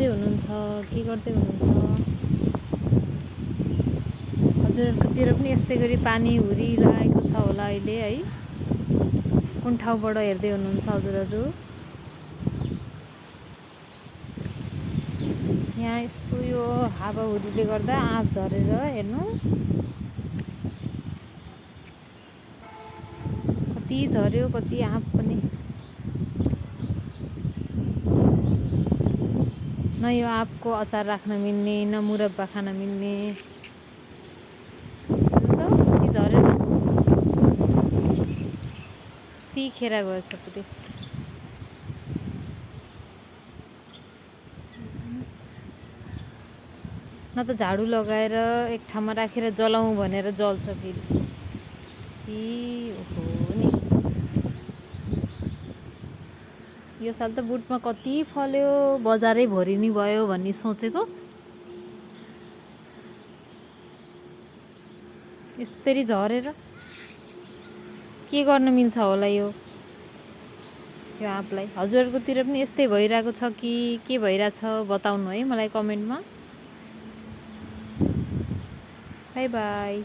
हुनुहुन्छ? के गर्दै हुनुहुन्छ? हजुरहरूकोतिर पनि यस्तै गरी पानी हुरी लागेको छ होला अहिले है? कुन ठाउँबाट हेर्दै हुनुहुन्छ हजुरहरू? यहाँ यस्तो यो हावाहुरीले गर्दा आँप झरेर हेर्नु कति झर्यो, कति आँप पनि। न यो आँपको अचार राख्न मिल्ने, न मुरब्बा खान मिल्ने। कति झरेर कति खेर गएछ पुरै। न त झाडु लगाएर एक ठाउँमा राखेर जलाउँ भनेर जल्छ कि ओहो नि। यो साल त बुटमा कति फल्यो, बजारै भरि नि भयो भन्ने सोचेको। यसरी झरेर के गर्न मिल्छ होला यो आँपलाई? हजुरहरूकोतिर पनि यस्तै भइरहेको छ कि के भइरहेछ बताउनु है मलाई कमेन्टमा। By by.